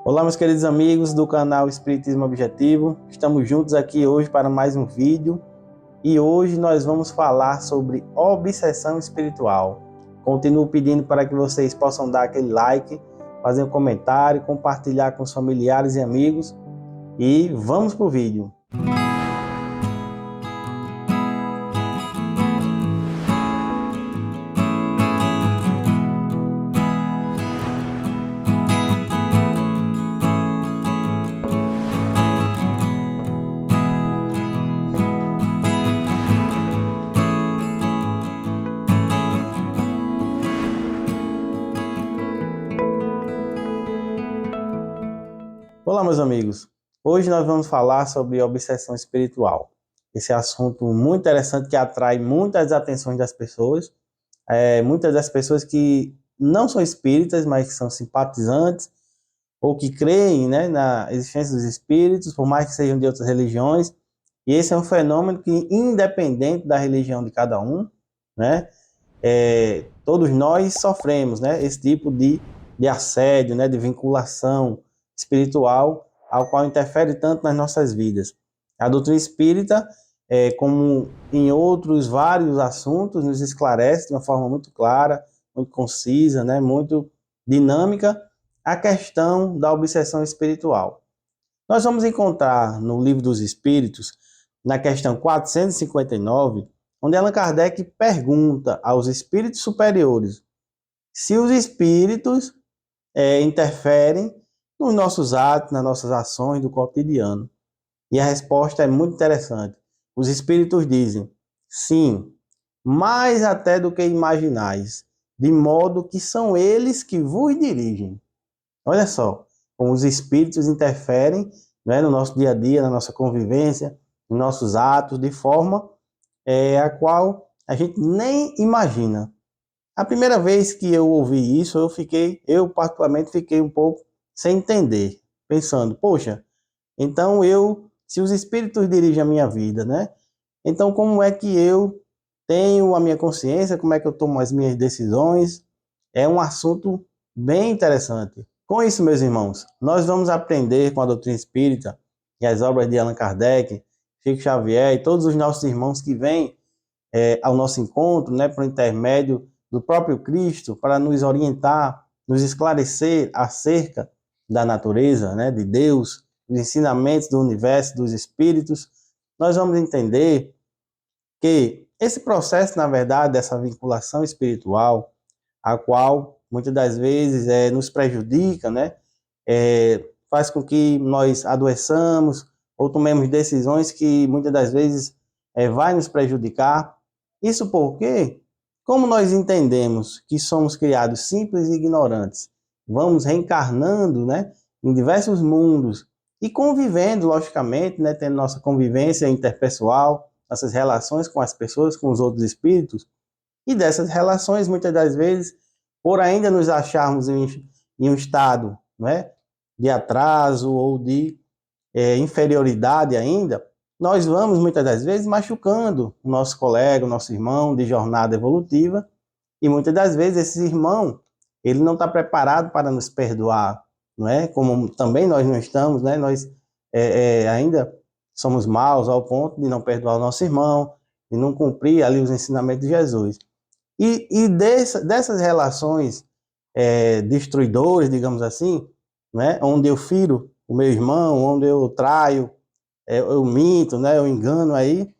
Olá, meus queridos amigos do canal Espiritismo Objetivo. Estamos juntos aqui hoje para mais um vídeo e hoje nós vamos falar sobre obsessão espiritual. Continuo pedindo para que vocês possam dar aquele like, fazer um comentário, compartilhar com os familiares e amigos e vamos para o vídeo. Olá, meus amigos. Hoje nós vamos falar sobre obsessão espiritual. Esse assunto muito interessante que atrai muitas atenções das pessoas. Muitas das pessoas que não são espíritas, mas que são simpatizantes ou que creem, né, na existência dos espíritos, por mais que sejam de outras religiões. E esse é um fenômeno que, independente da religião de cada um, né, todos nós sofremos, né, esse tipo de assédio, né, de vinculação espiritual, ao qual interfere tanto nas nossas vidas. A doutrina espírita, como em outros vários assuntos, nos esclarece de uma forma muito clara, muito concisa, né, muito dinâmica, a questão da obsessão espiritual. Nós vamos encontrar no Livro dos Espíritos, na questão 459, onde Allan Kardec pergunta aos espíritos superiores se os espíritos interferem nos nossos atos, nas nossas ações do cotidiano. E a resposta é muito interessante. Os espíritos dizem, sim, mais até do que imaginais, de modo que são eles que vos dirigem. Olha só, como os espíritos interferem, né, no nosso dia a dia, na nossa convivência, nos nossos atos, de forma a qual a gente nem imagina. A primeira vez que eu ouvi isso, eu particularmente fiquei um pouco sem entender, pensando, poxa, então se os espíritos dirigem a minha vida, né? Então como é que eu tenho a minha consciência, como é que eu tomo as minhas decisões? É um assunto bem interessante. Com isso, meus irmãos, nós vamos aprender com a doutrina espírita e as obras de Allan Kardec, Chico Xavier e todos os nossos irmãos que vêm ao nosso encontro, né, por intermédio do próprio Cristo, para nos orientar, nos esclarecer acerca da natureza, né, de Deus, dos ensinamentos do universo, dos espíritos. Nós vamos entender que esse processo, na verdade, dessa vinculação espiritual, a qual muitas das vezes nos prejudica, né, faz com que nós adoeçamos ou tomemos decisões que muitas das vezes vai nos prejudicar. Isso porque, como nós entendemos que somos criados simples e ignorantes, vamos reencarnando, né, em diversos mundos e convivendo, logicamente, né, tendo nossa convivência interpessoal, nossas relações com as pessoas, com os outros espíritos, e dessas relações, muitas das vezes, por ainda nos acharmos em um estado, né, de atraso ou de inferioridade ainda, nós vamos, muitas das vezes, machucando o nosso colega, o nosso irmão de jornada evolutiva, e muitas das vezes esse irmão, ele não está preparado para nos perdoar, não é? Como também nós não estamos, né? Nós ainda somos maus ao ponto de não perdoar o nosso irmão, de não cumprir ali os ensinamentos de Jesus. E dessas relações destruidoras, digamos assim, né? Onde eu firo o meu irmão, onde eu traio, eu minto, né? Eu engano aí,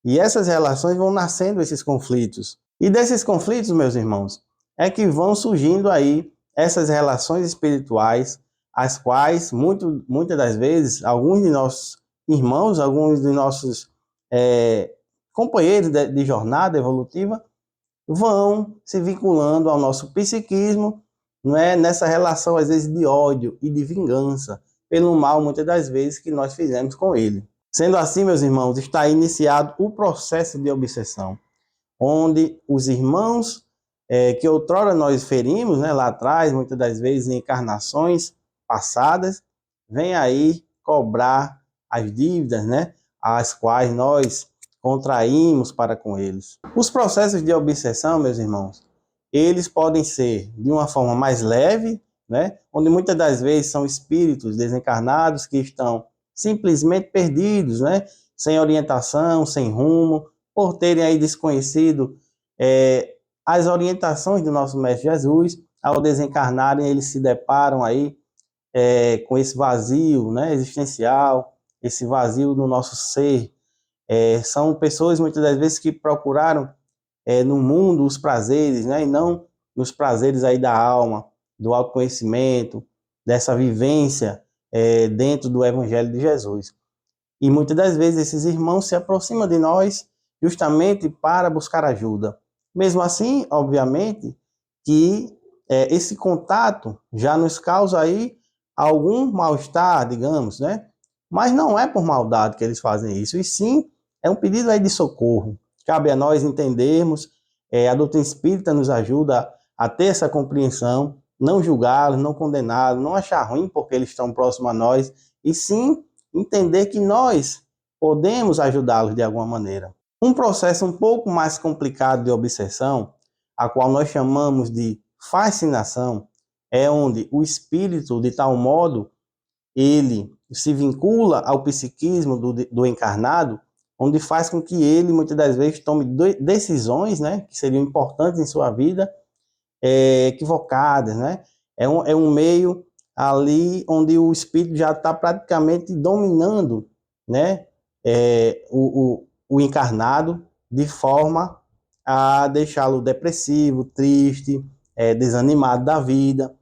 e essas relações vão nascendo esses conflitos. E desses conflitos, meus irmãos, é que vão surgindo aí essas relações espirituais, as quais, muitas das vezes, alguns de nossos irmãos, alguns de nossos companheiros de jornada evolutiva, vão se vinculando ao nosso psiquismo, não é? Nessa relação, às vezes, de ódio e de vingança, pelo mal, muitas das vezes, que nós fizemos com ele. Sendo assim, meus irmãos, está iniciado o processo de obsessão, onde os irmãos que outrora nós ferimos, né, lá atrás, muitas das vezes em encarnações passadas, vêm aí cobrar as dívidas, né, as quais nós contraímos para com eles. Os processos de obsessão, meus irmãos, eles podem ser de uma forma mais leve, né? Onde muitas das vezes são espíritos desencarnados que estão simplesmente perdidos, né? Sem orientação, sem rumo, por terem aí desconhecido as orientações do nosso Mestre Jesus. Ao desencarnarem, eles se deparam aí com esse vazio, né, existencial, esse vazio no nosso ser. São pessoas, muitas das vezes, que procuraram no mundo os prazeres, né, e não nos prazeres aí da alma, do autoconhecimento, dessa vivência dentro do Evangelho de Jesus. E muitas das vezes esses irmãos se aproximam de nós justamente para buscar ajuda. Mesmo assim, obviamente, que esse contato já nos causa aí algum mal-estar, digamos, né? Mas não é por maldade que eles fazem isso, e sim é um pedido aí de socorro. Cabe a nós entendermos, a doutrina espírita nos ajuda a ter essa compreensão, não julgá-los, não condená-los, não achar ruim porque eles estão próximos a nós, e sim entender que nós podemos ajudá-los de alguma maneira. Um processo um pouco mais complicado de obsessão, a qual nós chamamos de fascinação, é onde o espírito, de tal modo, ele se vincula ao psiquismo do encarnado, onde faz com que ele, muitas das vezes, tome decisões, né, que seriam importantes em sua vida, equivocadas, né? É um meio ali onde o espírito já está praticamente dominando, né, o encarnado, de forma a deixá-lo depressivo, triste, desanimado da vida.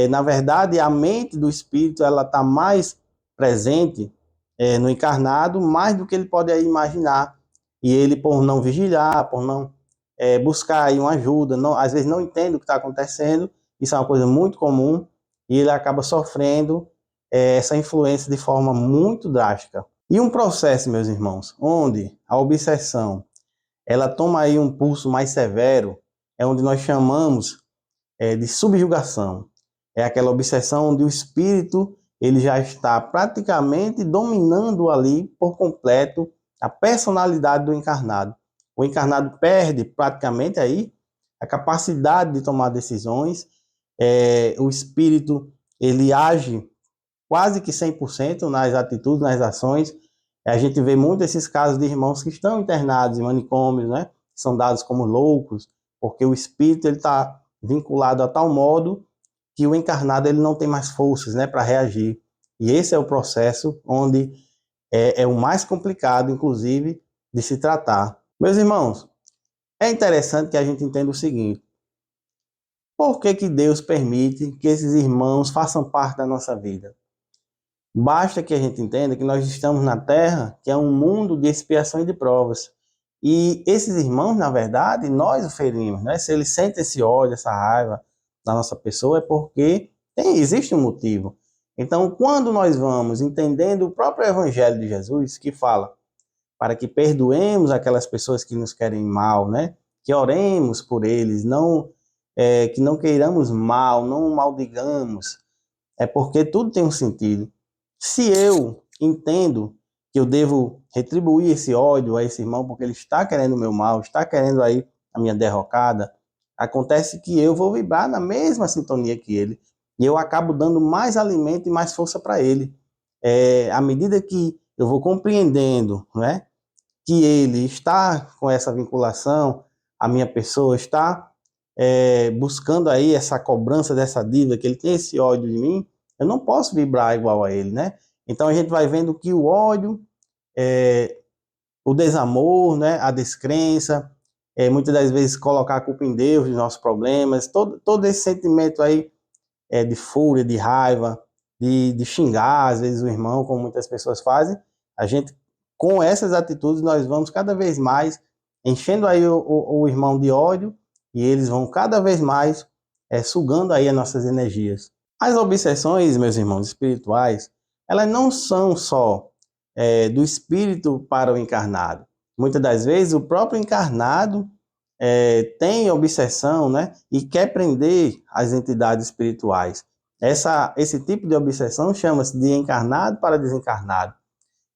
Na verdade, a mente do espírito ela está mais presente no encarnado, mais do que ele pode aí imaginar. E ele, por não vigiar, por não buscar aí uma ajuda, não, às vezes não entende o que está acontecendo, isso é uma coisa muito comum, e ele acaba sofrendo essa influência de forma muito drástica. E um processo, meus irmãos, onde a obsessão ela toma aí um pulso mais severo, é onde nós chamamos de subjugação. É aquela obsessão onde o espírito ele já está praticamente dominando ali por completo a personalidade do encarnado. O encarnado perde praticamente aí a capacidade de tomar decisões, o espírito ele age quase que 100% nas atitudes, nas ações. A gente vê muito esses casos de irmãos que estão internados em manicômios, né? São dados como loucos, porque o espírito ele está vinculado a tal modo que o encarnado ele não tem mais forças, né, para reagir. E esse é o processo onde é o mais complicado, inclusive, de se tratar. Meus irmãos, é interessante que a gente entenda o seguinte: por que Deus permite que esses irmãos façam parte da nossa vida? Basta que a gente entenda que nós estamos na Terra, que é um mundo de expiação e de provas. E esses irmãos, na verdade, nós o ferimos, né? Se eles sentem esse ódio, essa raiva da nossa pessoa, é porque existe um motivo. Então, quando nós vamos entendendo o próprio Evangelho de Jesus, que fala para que perdoemos aquelas pessoas que nos querem mal, né? Que oremos por eles, que não queiramos mal, não maldigamos, é porque tudo tem um sentido. Se eu entendo que eu devo retribuir esse ódio a esse irmão porque ele está querendo o meu mal, está querendo aí a minha derrocada, acontece que eu vou vibrar na mesma sintonia que ele e eu acabo dando mais alimento e mais força para ele. À medida que eu vou compreendendo, né, que ele está com essa vinculação, a minha pessoa está buscando aí essa cobrança dessa dívida, que ele tem esse ódio de mim, eu não posso vibrar igual a ele, né? Então a gente vai vendo que o ódio, o desamor, né, a descrença, muitas das vezes colocar a culpa em Deus dos nossos problemas, todo esse sentimento aí de fúria, de raiva, de xingar às vezes o irmão, como muitas pessoas fazem, a gente, com essas atitudes, nós vamos cada vez mais enchendo aí o irmão de ódio e eles vão cada vez mais sugando aí as nossas energias. As obsessões, meus irmãos espirituais, elas não são só do espírito para o encarnado. Muitas das vezes o próprio encarnado tem obsessão, né, e quer prender as entidades espirituais. Esse tipo de obsessão chama-se de encarnado para desencarnado.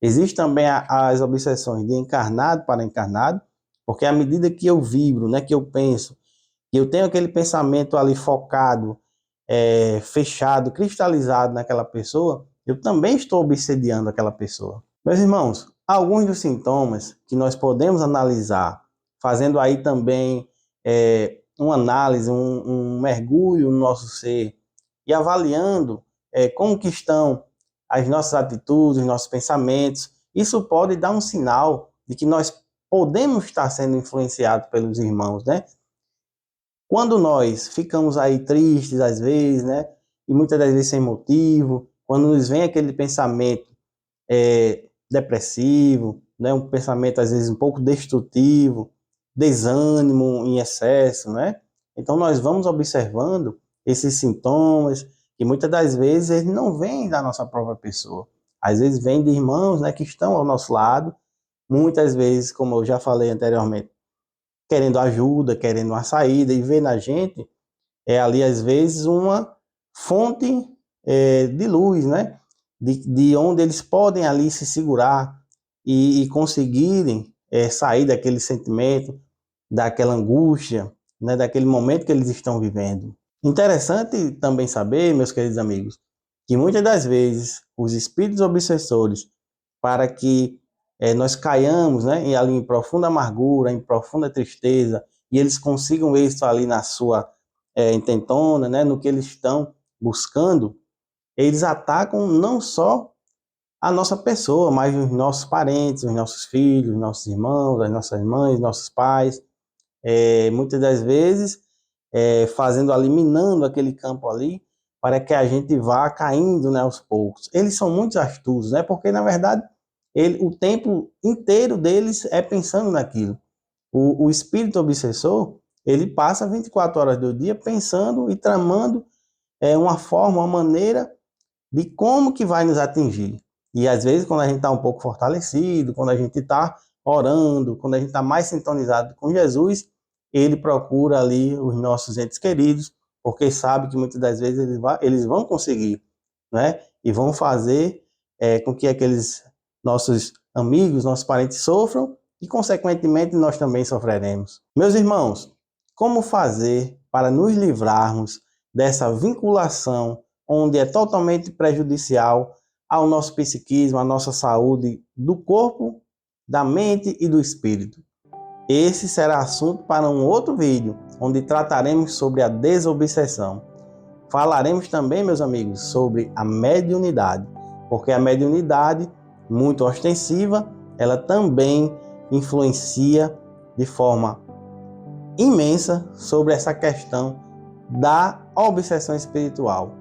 Existem também as obsessões de encarnado para encarnado, porque à medida que eu vibro, né, que eu penso, que eu tenho aquele pensamento ali focado fechado, cristalizado naquela pessoa, eu também estou obsediando aquela pessoa. Meus irmãos, alguns dos sintomas que nós podemos analisar, fazendo aí também uma análise, um mergulho no nosso ser e avaliando como que estão as nossas atitudes, os nossos pensamentos, isso pode dar um sinal de que nós podemos estar sendo influenciados pelos irmãos, né? Quando nós ficamos aí tristes às vezes, né? E muitas das vezes sem motivo, quando nos vem aquele pensamento depressivo, né? Um pensamento às vezes um pouco destrutivo, desânimo em excesso, né? Então nós vamos observando esses sintomas que muitas das vezes eles não vêm da nossa própria pessoa. Às vezes vêm de irmãos, né, que estão ao nosso lado, muitas vezes, como eu já falei anteriormente, querendo ajuda, querendo uma saída e vê na gente ali às vezes uma fonte de luz, né? De onde eles podem ali se segurar e conseguirem sair daquele sentimento, daquela angústia, né? Daquele momento que eles estão vivendo. Interessante também saber, meus queridos amigos, que muitas das vezes os espíritos obsessores, para que nós caiamos, né, ali em profunda amargura, em profunda tristeza, e eles consigam êxito ali na sua intentona, né, no que eles estão buscando, eles atacam não só a nossa pessoa, mas os nossos parentes, os nossos filhos, os nossos irmãos, as nossas mães, nossos pais, muitas das vezes fazendo ali, minando aquele campo ali, para que a gente vá caindo, né, aos poucos. Eles são muito astutos, né, porque na verdade o tempo inteiro deles é pensando naquilo. O espírito obsessor, ele passa 24 horas do dia pensando e tramando uma forma, uma maneira de como que vai nos atingir. E às vezes, quando a gente está um pouco fortalecido, quando a gente está orando, quando a gente está mais sintonizado com Jesus, ele procura ali os nossos entes queridos, porque sabe que muitas das vezes eles vão conseguir, né? E vão fazer com que aqueles nossos amigos, nossos parentes sofram e, consequentemente, nós também sofreremos. Meus irmãos, como fazer para nos livrarmos dessa vinculação onde é totalmente prejudicial ao nosso psiquismo, à nossa saúde do corpo, da mente e do espírito? Esse será assunto para um outro vídeo, onde trataremos sobre a desobsessão. Falaremos também, meus amigos, sobre a mediunidade, porque a mediunidade, muito ostensiva, ela também influencia de forma imensa sobre essa questão da obsessão espiritual.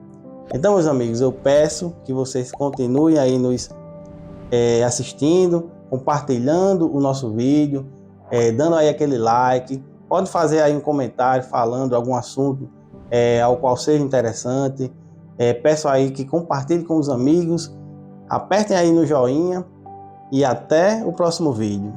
Então, meus amigos, eu peço que vocês continuem aí nos assistindo, compartilhando o nosso vídeo, dando aí aquele like. Pode fazer aí um comentário falando algum assunto ao qual seja interessante. Peço aí que compartilhe com os amigos, apertem aí no joinha e até o próximo vídeo.